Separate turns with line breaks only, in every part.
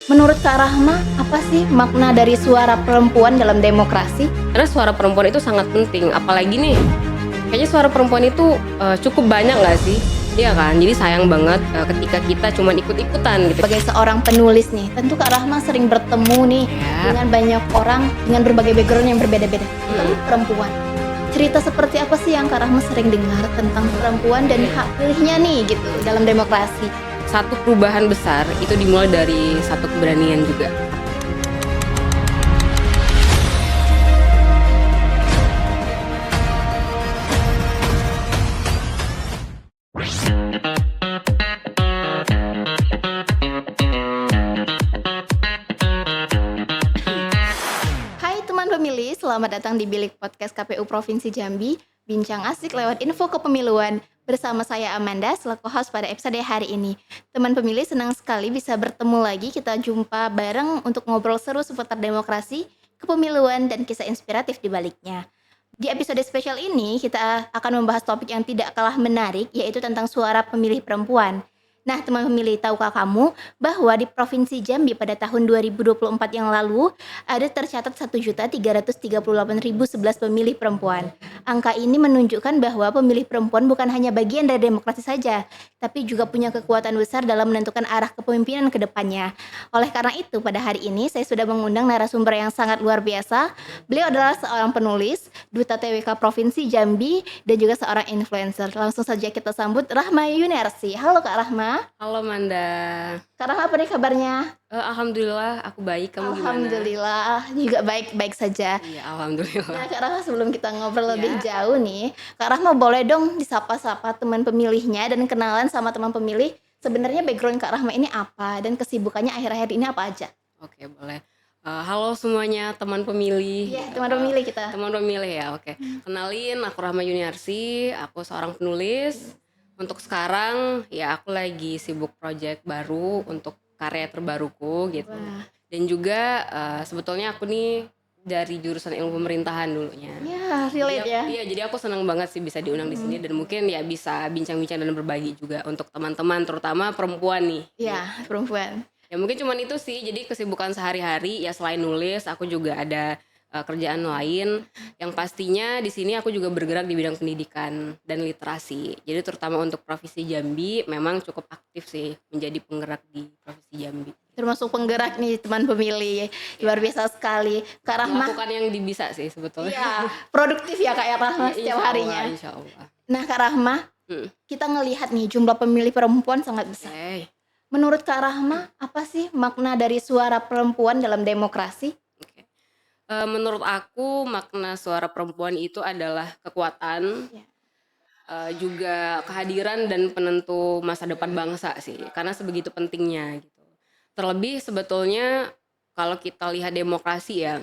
Menurut Kak Rahma, apa sih makna dari suara perempuan dalam demokrasi?
Karena suara perempuan itu sangat penting, apalagi nih, kayaknya suara perempuan itu cukup banyak nggak sih? Iya kan, jadi sayang banget ketika kita cuma ikut-ikutan gitu.
Sebagai seorang penulis nih, tentu Kak Rahma sering bertemu nih dengan banyak orang dengan berbagai background yang berbeda-beda, terutama perempuan. Cerita seperti apa sih yang Kak Rahma sering dengar tentang perempuan dan hak pilihnya nih gitu dalam demokrasi?
Satu perubahan besar itu dimulai dari satu keberanian juga.
Hai teman pemilih, selamat datang di Bilik Podcast KPU Provinsi Jambi. Bincang asik lewat info kepemiluan. Bersama saya Amanda selaku host pada episode hari ini. Teman pemilih, senang sekali bisa bertemu lagi. Kita jumpa bareng untuk ngobrol seru seputar demokrasi, kepemiluan, dan kisah inspiratif di baliknya. Di episode spesial ini kita akan membahas topik yang tidak kalah menarik, yaitu tentang suara pemilih perempuan. Nah, teman pemilih, tahukah kamu bahwa di Provinsi Jambi pada tahun 2024 yang lalu ada tercatat 1.338.011 pemilih perempuan. Angka ini menunjukkan bahwa pemilih perempuan bukan hanya bagian dari demokrasi saja, tapi juga punya kekuatan besar dalam menentukan arah kepemimpinan ke depannya. Oleh karena itu, pada hari ini saya sudah mengundang narasumber yang sangat luar biasa. Beliau adalah seorang penulis, Duta TWK Provinsi Jambi, dan juga seorang influencer. Langsung saja kita sambut Rahma Yuniarsi. Halo Kak Rahma.
Halo Manda.
Kak Rahma, apa nih kabarnya?
Alhamdulillah aku baik, kamu gimana?
Alhamdulillah, juga baik-baik saja.
Iya, alhamdulillah.
Nah Kak Rahma, sebelum kita ngobrol lebih jauh nih, Kak Rahma boleh dong disapa-sapa teman pemilihnya dan kenalan sama teman pemilih. Sebenarnya background Kak Rahma ini apa dan kesibukannya akhir-akhir ini apa aja?
Oke, boleh. Halo semuanya teman pemilih.
Iya, teman pemilih kita.
Teman pemilih ya, oke. Kenalin, aku Rahma Yuniarsi, aku seorang penulis. Untuk sekarang ya aku lagi sibuk project baru untuk karya terbaruku gitu.
Wah.
Dan juga sebetulnya aku nih dari jurusan ilmu pemerintahan dulunya.
Ya, relate ya.
Iya, jadi aku senang banget sih bisa diundang di sini dan mungkin ya bisa bincang-bincang dan berbagi juga untuk teman-teman terutama perempuan nih.
Iya, perempuan.
Ya mungkin cuman itu sih, jadi kesibukan sehari-hari ya selain nulis aku juga ada kerjaan lain yang pastinya di sini aku juga bergerak di bidang pendidikan dan literasi. Jadi terutama untuk Provinsi Jambi memang cukup aktif sih menjadi penggerak di Provinsi Jambi.
Termasuk penggerak nih teman pemilih. Luar biasa sekali. Kak Rahma.
Melakukan yang bisa sih sebetulnya.
Iya, produktif ya Kak Rahma setiap harinya.
Insya Allah.
Nah Kak Rahma, kita ngelihat nih jumlah pemilih perempuan sangat besar. Menurut Kak Rahma, apa sih makna dari suara perempuan dalam demokrasi?
Menurut aku makna suara perempuan itu adalah kekuatan, juga kehadiran dan penentu masa depan bangsa sih, karena sebegitu pentingnya gitu. Terlebih sebetulnya kalau kita lihat demokrasi ya,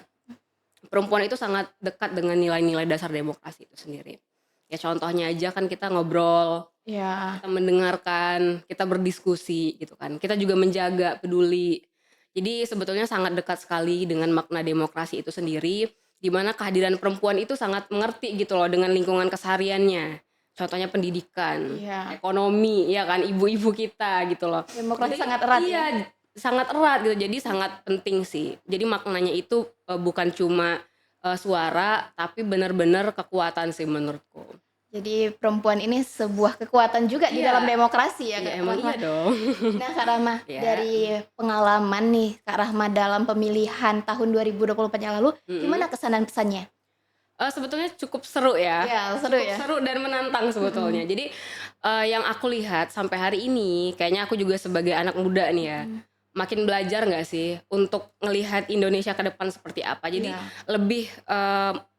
perempuan itu sangat dekat dengan nilai-nilai dasar demokrasi itu sendiri. Ya contohnya aja kan kita ngobrol,
Ya.
kita mendengarkan, kita berdiskusi gitu kan. Kita juga menjaga, peduli. Jadi sebetulnya sangat dekat sekali dengan makna demokrasi itu sendiri, di mana kehadiran perempuan itu sangat mengerti gitu loh dengan lingkungan kesehariannya. Contohnya pendidikan, ekonomi, ya kan, ibu-ibu kita gitu loh.
Demokrasi
Jadi,
sangat erat.
Iya, sangat erat gitu. Jadi sangat penting sih. Jadi maknanya itu bukan cuma suara, tapi benar-benar kekuatan sih menurutku.
Jadi perempuan ini sebuah kekuatan juga di dalam demokrasi ya Kak
Emang
Rahma.
iya dong.
Nah Kak Rahma, dari pengalaman nih Kak Rahma dalam pemilihan tahun 2024 yang lalu, gimana kesan dan pesannya?
Sebetulnya cukup seru ya.
Iya, seru ya.
Seru dan menantang sebetulnya. Jadi yang aku lihat sampai hari ini, kayaknya aku juga sebagai anak muda nih ya, makin belajar nggak sih untuk ngelihat Indonesia ke depan seperti apa. Jadi lebih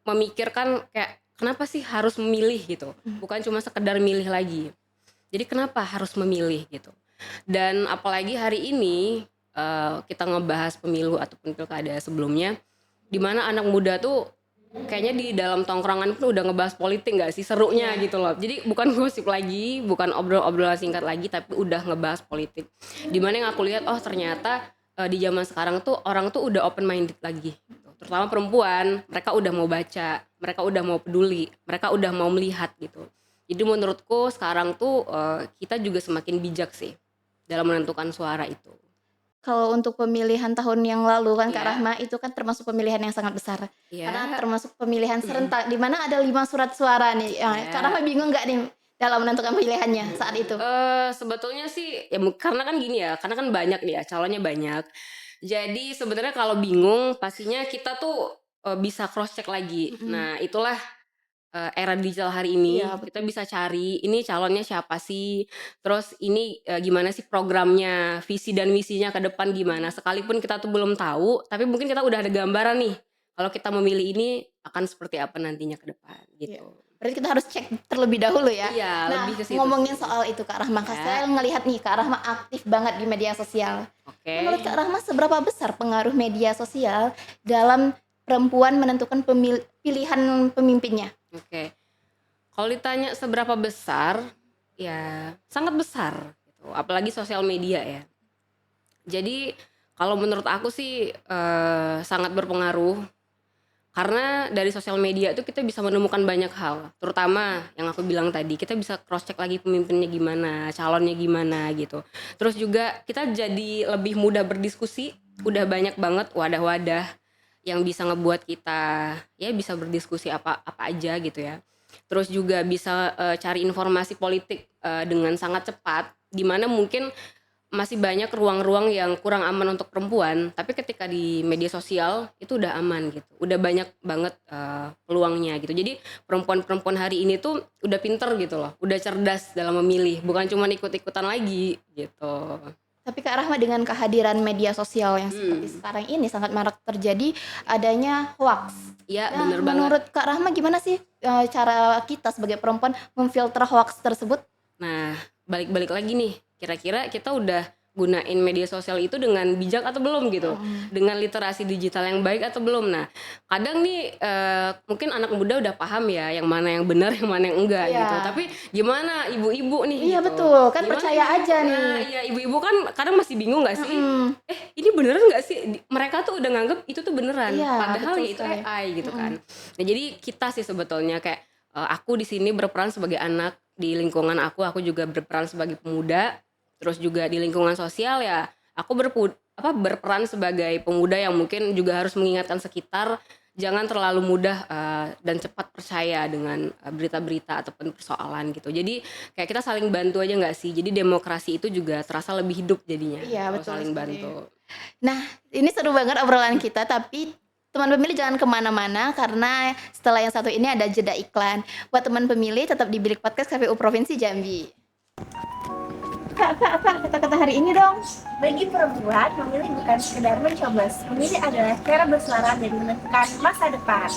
memikirkan kayak kenapa sih harus memilih gitu, bukan cuma sekedar milih lagi. Jadi kenapa harus memilih gitu. Dan apalagi hari ini kita ngebahas pemilu ataupun pilkada sebelumnya, di mana anak muda tuh kayaknya di dalam tongkrongan pun udah ngebahas politik nggak sih, serunya gitu loh. Jadi bukan gosip lagi, bukan obrol-obrolan singkat lagi, tapi udah ngebahas politik. Dimana yang aku lihat, oh ternyata di zaman sekarang tuh orang tuh udah open minded lagi gitu. Terutama perempuan, mereka udah mau baca, mereka udah mau peduli, mereka udah mau melihat gitu. Jadi menurutku sekarang tuh kita juga semakin bijak sih dalam menentukan suara itu.
Kalau untuk pemilihan tahun yang lalu kan Kak
Iya.
Rahma, itu kan termasuk pemilihan yang sangat besar. Karena
Iya.
termasuk pemilihan serentak di mana ada 5 surat suara nih. Kak
Iya.
Rahma bingung nggak nih dalam menentukan pilihannya saat itu?
Sebetulnya sih ya karena kan gini ya, karena kan banyak nih ya, calonnya banyak. Jadi sebenarnya kalau bingung pastinya kita tuh, bisa cross check lagi.
Mhm.
Nah itulah, era digital hari ini,
Iya
kita
betul.
bisa cari ini calonnya siapa sih, terus ini, gimana sih programnya, visi dan misinya ke depan gimana. Sekalipun kita tuh belum tahu, tapi mungkin kita udah ada gambaran nih, kalau kita memilih ini akan seperti apa nantinya ke depan,
Iya.
gitu.
Berarti kita harus cek terlebih dahulu ya.
Iya,
Nah,
lebih ke situ
ngomongin
sih.
soal itu Kak Rahma,
Ya,
saya ngelihat nih Kak Rahma aktif banget di media sosial. Menurut
oke.
Kak Rahma seberapa besar pengaruh media sosial dalam perempuan menentukan pilihan pemimpinnya?
Oke. Kalau ditanya seberapa besar, ya sangat besar gitu, apalagi sosial media ya. Jadi kalau menurut aku sih, sangat berpengaruh karena dari sosial media itu kita bisa menemukan banyak hal, terutama yang aku bilang tadi, kita bisa cross check lagi pemimpinnya gimana, calonnya gimana gitu. Terus juga kita jadi lebih mudah berdiskusi, udah banyak banget wadah-wadah yang bisa ngebuat kita ya bisa berdiskusi apa apa aja gitu ya. Terus juga bisa, cari informasi politik, dengan sangat cepat, di mana mungkin masih banyak ruang-ruang yang kurang aman untuk perempuan, tapi ketika di media sosial itu udah aman gitu, udah banyak banget, peluangnya gitu. Jadi perempuan-perempuan hari ini tuh udah pinter gitu loh, udah cerdas dalam memilih, bukan cuman ikut-ikutan lagi gitu.
Tapi Kak Rahma dengan kehadiran media sosial yang seperti
Mhm,
sekarang ini sangat marak terjadi adanya hoaks.
iya
Nah,
bener banget.
menurut Kak Rahma gimana sih, cara kita sebagai perempuan memfilter hoaks tersebut?
Nah, balik-balik lagi nih, kira-kira kita udah gunain media sosial itu dengan bijak atau belum gitu?
Mhm.
Dengan literasi digital yang baik atau belum? Nah, kadang nih, mungkin anak muda udah paham ya, yang mana yang benar, yang mana yang enggak gitu.
Iya.
Tapi gimana ibu-ibu nih
Iya
gitu?
betul, kan
Gimana
percaya
ibu-ibu?
aja
Nah,
nih.
iya ibu-ibu kan kadang masih bingung nggak sih?
Mhm.
Ini beneran nggak sih? Mereka tuh udah nganggep itu tuh beneran,
Iya,
padahal
betul
ya itu
sekali.
AI gitu
Mhm.
kan. Nah, jadi kita sih sebetulnya kayak aku di sini berperan sebagai anak di lingkungan aku juga berperan sebagai pemuda, terus juga di lingkungan sosial ya aku berperan sebagai pemuda yang mungkin juga harus mengingatkan sekitar jangan terlalu mudah dan cepat percaya dengan berita-berita ataupun persoalan gitu. Jadi kayak kita saling bantu aja nggak sih? Jadi demokrasi itu juga terasa lebih hidup jadinya
Iya,
kalau
betul
saling
sekali.
bantu.
Nah, ini seru banget obrolan kita, tapi teman pemilih jangan kemana-mana karena setelah yang satu ini ada jeda iklan. Buat teman pemilih tetap di Bilik Podcast KPU Provinsi Jambi. Kak, kata-kata hari ini dong.
Bagi perempuan, memilih bukan sekedar mencoblos. Memilih adalah cara bersuara dan menentukan masa depan.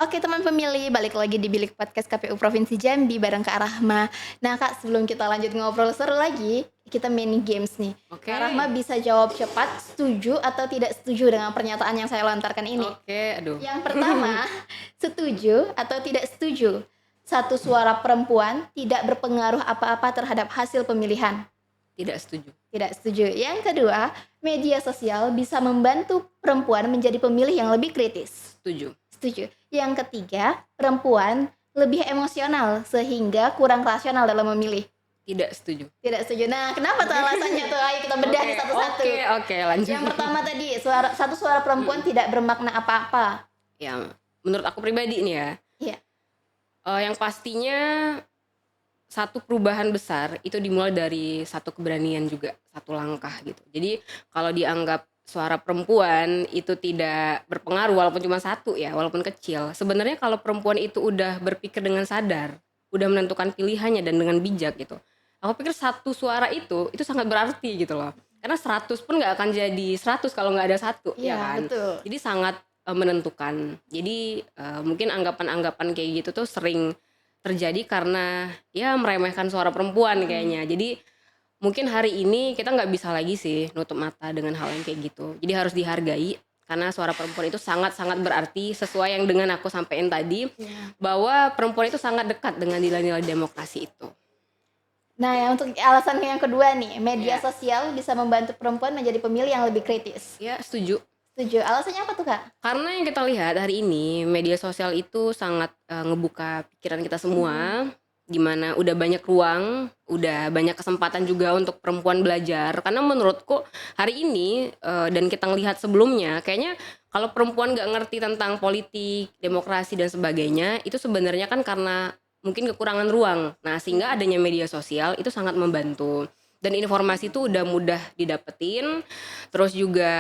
Oke teman pemilih, balik lagi di Bilik Podcast KPU Provinsi Jambi bareng Kak Rahma. Nah Kak, sebelum kita lanjut ngobrol seru lagi, kita mini games nih.
Oke.
Kak Rahma bisa jawab cepat, setuju atau tidak setuju dengan pernyataan yang saya lontarkan ini.
Oke, aduh.
Yang pertama, setuju atau tidak setuju? Satu suara perempuan tidak berpengaruh apa-apa terhadap hasil pemilihan.
Tidak setuju.
Tidak setuju. Yang kedua, media sosial bisa membantu perempuan menjadi pemilih yang lebih kritis.
Setuju.
Setuju. Yang ketiga, perempuan lebih emosional sehingga kurang rasional dalam memilih.
Tidak setuju.
Tidak setuju. Nah, kenapa tuh alasannya tuh? Ayo kita bedah nih satu-satu.
Oke, lanjut.
Yang pertama tadi, satu suara perempuan tidak bermakna apa-apa.
Ya, menurut aku pribadi nih ya,
Iya.
yang pastinya satu perubahan besar itu dimulai dari satu keberanian juga, satu langkah gitu. Jadi kalau dianggap suara perempuan itu tidak berpengaruh walaupun cuma satu ya, walaupun kecil. Sebenarnya kalau perempuan itu udah berpikir dengan sadar, udah menentukan pilihannya dan dengan bijak gitu. Aku pikir satu suara itu sangat berarti gitu loh. Karena 100 pun nggak akan jadi 100 kalau nggak ada satu, ya
Iya,
kan?
betul.
Jadi sangat menentukan. Jadi mungkin anggapan-anggapan kayak gitu tuh sering terjadi karena ya meremehkan suara perempuan kayaknya. Jadi mungkin hari ini kita nggak bisa lagi sih nutup mata dengan hal yang kayak gitu. Jadi harus dihargai karena suara perempuan itu sangat-sangat berarti sesuai yang dengan aku sampaikan tadi
Iya.
bahwa perempuan itu sangat dekat dengan nilai-nilai demokrasi itu.
Nah, yang untuk alasan yang kedua nih, media
Iya.
sosial bisa membantu perempuan menjadi pemilih yang lebih kritis.
Ya, setuju.
Setuju. Alasannya apa tuh, Kak?
Karena yang kita lihat hari ini media sosial itu sangat ngebuka pikiran kita semua. Gimana udah banyak ruang, udah banyak kesempatan juga untuk perempuan belajar. Karena menurutku hari ini dan kita ngelihat sebelumnya, kayaknya kalau perempuan nggak ngerti tentang politik, demokrasi dan sebagainya, itu sebenarnya kan karena mungkin kekurangan ruang. Nah, sehingga adanya media sosial itu sangat membantu. Dan informasi itu udah mudah didapetin, terus juga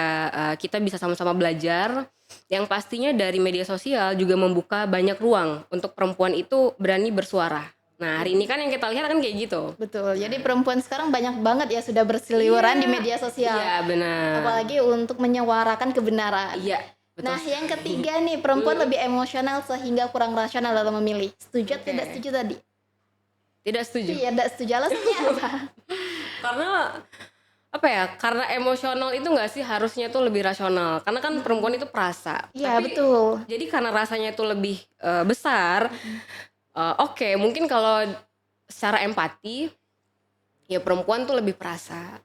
kita bisa sama-sama belajar. Yang pastinya dari media sosial juga membuka banyak ruang untuk perempuan itu berani bersuara. Nah, hari ini kan yang kita lihat kan kayak gitu.
Betul. Jadi perempuan sekarang banyak banget ya sudah berseliweran di media sosial.
Iya, benar.
Apalagi untuk menyuarakan kebenaran.
Iya, betul.
Nah, yang ketiga nih, perempuan lebih emosional sehingga kurang rasional dalam memilih. Setuju atau tidak setuju tadi?
Tidak setuju.
Iya, tidak setuju. Alasannya apa?
Karena apa ya? Karena emosional itu nggak sih harusnya tuh lebih rasional. Karena kan perempuan itu perasa.
Iya,
Tapi,
betul.
Jadi karena rasanya itu lebih besar. Oke, mungkin kalau secara empati ya perempuan tuh lebih perasa.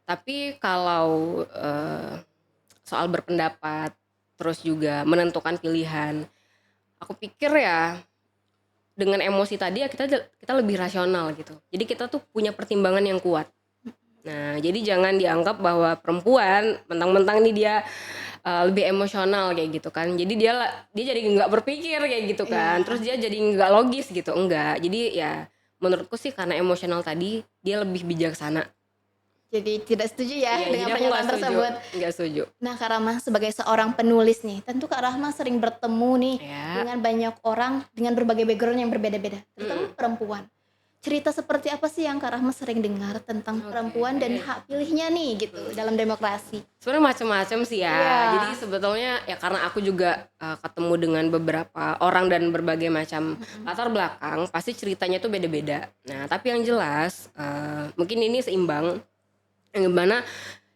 Tapi kalau soal berpendapat, terus juga menentukan pilihan, aku pikir ya dengan emosi tadi ya kita lebih rasional gitu. Jadi kita tuh punya pertimbangan yang kuat. Nah, jadi jangan dianggap bahwa perempuan mentang-mentang nih dia lebih emosional kayak gitu kan. Jadi dia jadi nggak berpikir kayak gitu kan. Terus dia jadi nggak logis gitu. Enggak. Jadi ya menurutku sih karena emosional tadi dia lebih bijaksana.
Jadi tidak setuju ya
Iya,
dengan
jadi aku
pernyataan tersebut.
Nggak setuju.
Nah, Kak Rahma sebagai seorang penulis nih, tentu Kak Rahma sering bertemu nih
Ya.
dengan banyak orang dengan berbagai background yang berbeda-beda, terutama perempuan. Cerita seperti apa sih yang Kak Rahma sering dengar tentang perempuan dan hak pilihnya nih gitu dalam demokrasi?
Sebenarnya macam-macam sih ya.
Iya.
Jadi sebetulnya ya karena aku juga ketemu dengan beberapa orang dan berbagai macam latar belakang, pasti ceritanya tuh beda-beda. Nah, tapi yang jelas mungkin ini seimbang. Yang mana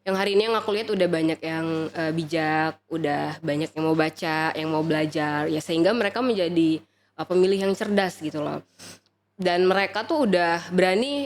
yang hari ini yang aku lihat udah banyak yang bijak, udah banyak yang mau baca, yang mau belajar, ya sehingga mereka menjadi pemilih yang cerdas gitu loh. Dan mereka tuh udah berani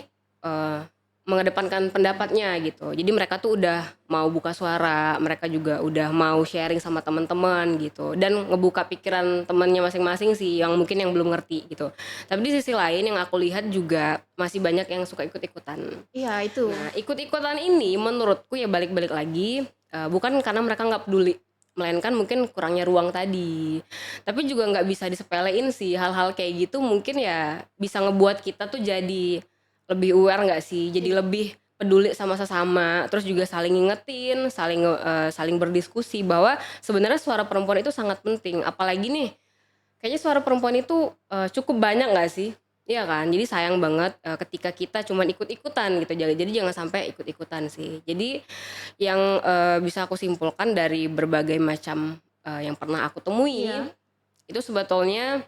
mengedepankan pendapatnya gitu. Jadi mereka tuh udah mau buka suara, mereka juga udah mau sharing sama teman-teman gitu, dan ngebuka pikiran temannya masing-masing sih yang mungkin yang belum ngerti gitu. Tapi di sisi lain yang aku lihat juga masih banyak yang suka ikut-ikutan.
Iya, itu.
Nah, ikut-ikutan ini menurutku ya balik-balik lagi bukan karena mereka nggak peduli, melainkan mungkin kurangnya ruang tadi. Tapi juga nggak bisa disepelein sih, hal-hal kayak gitu mungkin ya bisa ngebuat kita tuh jadi lebih aware nggak sih, jadi lebih peduli sama sesama, terus juga saling ngingetin, saling berdiskusi bahwa sebenarnya suara perempuan itu sangat penting. Apalagi nih kayaknya suara perempuan itu cukup banyak nggak sih? Iya kan, jadi sayang banget ketika kita cuma ikut-ikutan gitu. Jadi jangan sampai ikut-ikutan sih. Jadi yang bisa aku simpulkan dari berbagai macam yang pernah aku temui, itu sebetulnya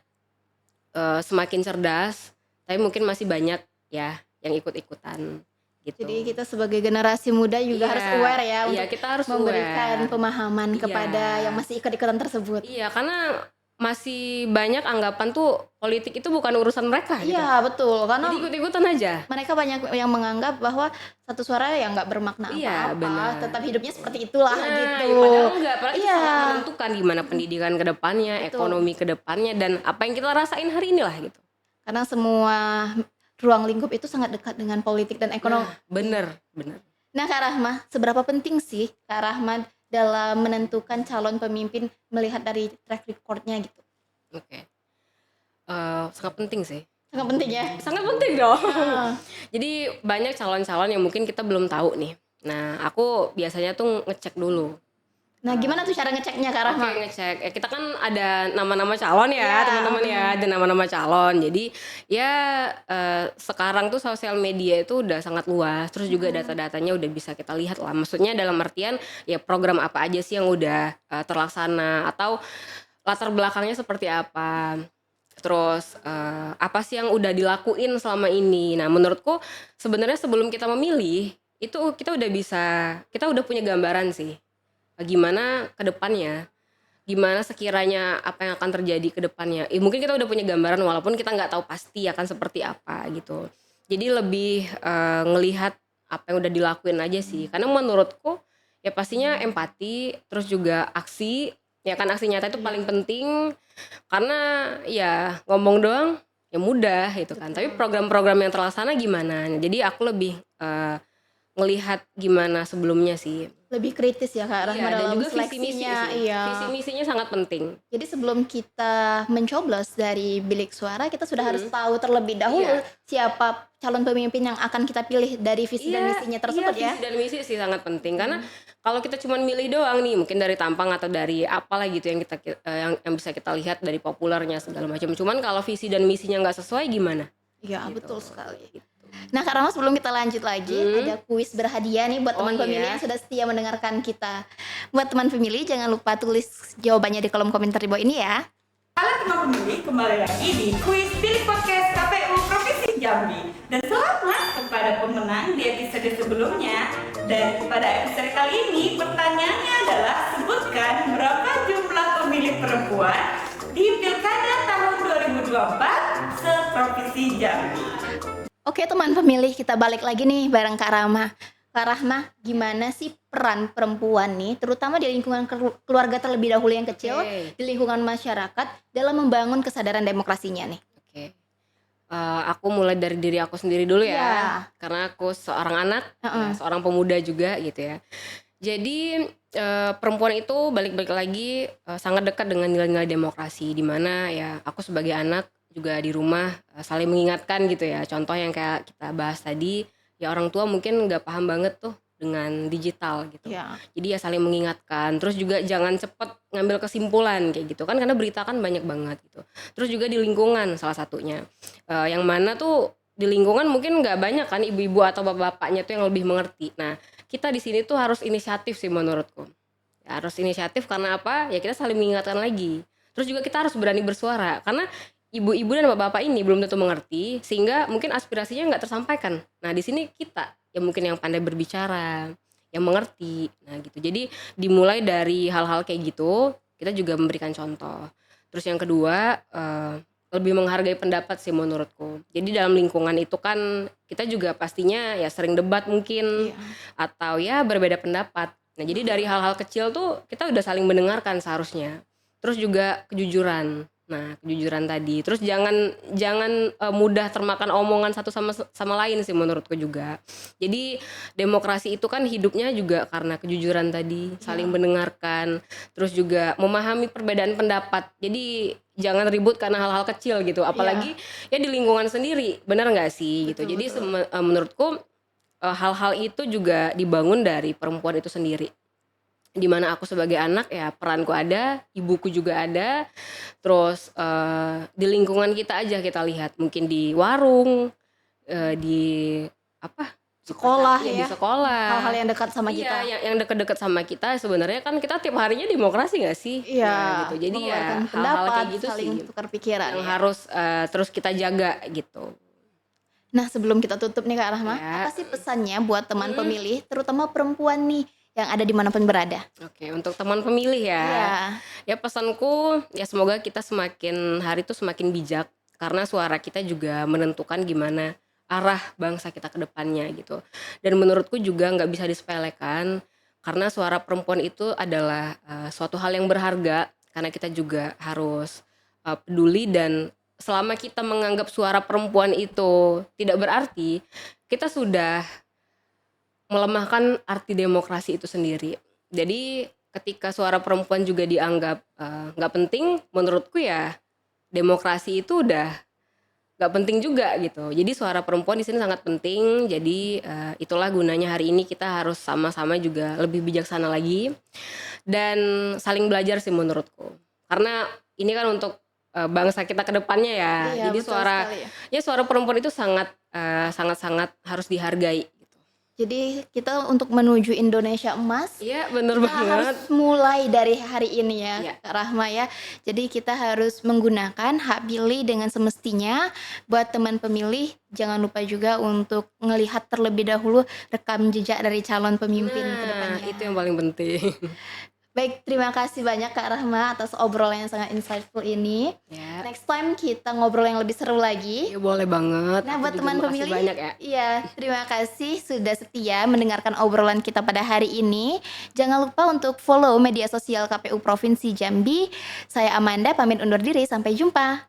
semakin cerdas, tapi mungkin masih banyak ya yang ikut-ikutan gitu.
Jadi kita sebagai generasi muda juga harus aware ya untuk
kita harus
memberikan
aware.
pemahaman kepada yang masih ikut-ikutan tersebut.
Iya, karena masih banyak anggapan tuh politik itu bukan urusan mereka gitu.
Iya, betul. Karena
Jadi ikut-ikutan aja.
mereka banyak yang menganggap bahwa satu suara ya nggak bermakna
Iya,
apa-apa,
benar.
tetap hidupnya seperti itulah
Nah,
gitu.
padahal enggak, padahal itu
Iya.
sangat menentukan gimana pendidikan ke depannya, ekonomi ke depannya, dan apa yang kita rasain hari inilah gitu.
Karena semua ruang lingkup itu sangat dekat dengan politik dan ekonomi.
Bener.
Nah, Kak Rahma, seberapa penting sih Kak Rahma dalam menentukan calon pemimpin melihat dari track record-nya gitu?
Oke. Sangat penting sih.
Sangat penting ya.
Sangat penting dong.
Ah.
Jadi banyak calon-calon yang mungkin kita belum tahu nih. Nah, aku biasanya tuh ngecek dulu.
Nah, gimana tuh cara ngeceknya Kak Rahma?
Oke, ngecek. Kita kan ada nama-nama calon ya,
Iya.
teman-teman ya, ada nama-nama calon. Jadi ya sekarang tuh sosial media itu udah sangat luas. Terus juga data-datanya udah bisa kita lihat lah. Maksudnya dalam artian ya program apa aja sih yang udah terlaksana, atau latar belakangnya seperti apa. Terus apa sih yang udah dilakuin selama ini. Nah, menurutku sebenarnya sebelum kita memilih itu kita udah punya gambaran sih gimana ke depannya, gimana sekiranya apa yang akan terjadi ke depannya. Mungkin kita udah punya gambaran walaupun kita nggak tahu pasti akan seperti apa gitu. Jadi lebih ngelihat apa yang udah dilakuin aja sih. Karena menurutku ya pastinya empati, terus juga aksi. Ya kan, aksi nyata itu paling penting. Karena ya ngomong doang ya mudah gitu kan. Tapi program-program yang terlaksana gimana? Jadi aku lebih ngelihat gimana sebelumnya sih.
Lebih kritis ya Kak Rahma
Iya, dan
dalam
juga visi misi
seleksinya.
sih.
Iya.
Visi misinya sangat penting.
Jadi sebelum kita mencoblos dari bilik suara, kita sudah harus tahu terlebih dahulu
Iya.
siapa calon pemimpin yang akan kita pilih dari visi dan misinya tersebut ya.
Visi dan misi sih sangat penting karena kalau kita cuma milih doang nih, mungkin dari tampang atau dari apalah gitu yang kita yang bisa kita lihat dari populernya segala macam. Cuman kalau visi dan misinya nggak sesuai gimana?
Iya,
Gitu.
betul sekali. Nah Kak Rahma, sebelum kita lanjut lagi, ada kuis berhadiah nih buat teman pemilih yang sudah setia mendengarkan kita. Buat teman pemilih, jangan lupa tulis jawabannya di kolom komentar di bawah ini ya.
Halo teman pemilih, kembali lagi di kuis Bilik Podcast KPU Provinsi Jambi. Dan selamat kepada pemenang di episode sebelumnya. Dan pada episode kali ini pertanyaannya adalah sebutkan berapa jumlah pemilih perempuan di Pilkada tahun 2024 se-Provinsi Jambi.
Oke teman pemilih, kita balik lagi nih bareng Kak Rahma. Kak Rahma, gimana sih peran perempuan nih, terutama di lingkungan keluarga terlebih dahulu yang kecil, di lingkungan masyarakat dalam membangun kesadaran demokrasinya nih?
Oke. Aku mulai dari diri aku sendiri dulu ya,
Iya.
karena aku seorang anak, ya, seorang pemuda juga gitu ya. Jadi perempuan itu balik-balik lagi sangat dekat dengan nilai-nilai demokrasi, di mana ya aku sebagai anak juga di rumah saling mengingatkan gitu ya. Contoh yang kayak kita bahas tadi, ya orang tua mungkin nggak paham banget tuh dengan digital gitu.
Iya.
Jadi ya saling mengingatkan. Terus juga jangan cepet ngambil kesimpulan kayak gitu kan, karena berita kan banyak banget gitu. Terus juga di lingkungan salah satunya, yang mana tuh di lingkungan mungkin nggak banyak kan ibu-ibu atau bapak-bapaknya tuh yang lebih mengerti. Nah kita di sini tuh harus inisiatif sih menurutku. Ya, harus inisiatif karena apa? Ya kita saling mengingatkan lagi. Terus juga kita harus berani bersuara karena ibu-ibu dan bapak-bapak ini belum tentu mengerti, sehingga mungkin aspirasinya nggak tersampaikan. Nah di sini kita yang mungkin yang pandai berbicara, yang mengerti. Nah gitu. Jadi dimulai dari hal-hal kayak gitu, kita juga memberikan contoh. Terus yang kedua, lebih menghargai pendapat sih menurutku. Jadi dalam lingkungan itu kan kita juga pastinya ya sering debat mungkin, atau ya berbeda pendapat. Nah jadi dari hal-hal kecil tuh kita udah saling mendengarkan seharusnya. Terus juga kejujuran. Nah kejujuran tadi. Terus jangan mudah termakan omongan satu sama lain sih menurutku juga. Jadi demokrasi itu kan hidupnya juga karena kejujuran tadi, saling mendengarkan, terus juga memahami perbedaan pendapat. Jadi jangan ribut karena hal-hal kecil gitu, apalagi ya di lingkungan sendiri, benar nggak sih gitu. Jadi menurutku hal-hal itu juga dibangun dari perempuan itu sendiri. Dimana aku sebagai anak ya peranku ada, ibuku juga ada. Terus di lingkungan kita aja kita lihat, mungkin di warung, di apa,
Sekolah
di
ya,
sekolah,
hal-hal yang dekat sama kita.
iya yang deket-deket sama kita. Sebenarnya kan kita tiap harinya demokrasi nggak sih?
Iya,
Nah, gitu. Jadi ya
mengeluarkan
hal-hal
pendapat,
kayak gitu
saling
sih
tukar pikiran
yang
ya.
harus terus kita jaga gitu.
Nah sebelum kita tutup nih Kak Rahma,
Ya.
apa sih pesannya buat teman pemilih, terutama perempuan nih yang ada dimanapun berada?
Oke, untuk teman pemilih ya.
Iya.
Ya pesanku ya semoga kita semakin hari tuh semakin bijak, karena suara kita juga menentukan gimana arah bangsa kita ke depannya gitu. Dan menurutku juga nggak bisa disepelekan, karena suara perempuan itu adalah suatu hal yang berharga, karena kita juga harus peduli. Dan selama kita menganggap suara perempuan itu tidak berarti, kita sudah melemahkan arti demokrasi itu sendiri. Jadi ketika suara perempuan juga dianggap nggak penting, menurutku ya demokrasi itu udah nggak penting juga gitu. Jadi suara perempuan di sini sangat penting. Jadi itulah gunanya hari ini kita harus sama-sama juga lebih bijaksana lagi dan saling belajar sih menurutku. Karena ini kan untuk bangsa kita ke depannya ya.
Iya,
Jadi
betul
suara
sekali ya.
ya suara perempuan itu sangat harus dihargai.
Jadi kita untuk menuju Indonesia emas,
Iya bener
kita
banget.
harus mulai dari hari ini ya
Iya.
Kak Rahma ya. Jadi kita harus menggunakan hak pilih dengan semestinya. Buat teman pemilih, jangan lupa juga untuk melihat terlebih dahulu rekam jejak dari calon pemimpin ke
Nah
depannya.
itu yang paling penting.
Baik, terima kasih banyak Kak Rahma atas obrolan yang sangat insightful ini.
Ya,
Next time kita ngobrol yang lebih seru lagi.
ya boleh banget.
Nah,
Aku
buat
juga
teman
makasih
pemilih,
banyak ya.
iya, terima kasih sudah setia mendengarkan obrolan kita pada hari ini. Jangan lupa untuk follow media sosial KPU Provinsi Jambi. Saya Amanda, pamit undur diri. Sampai jumpa.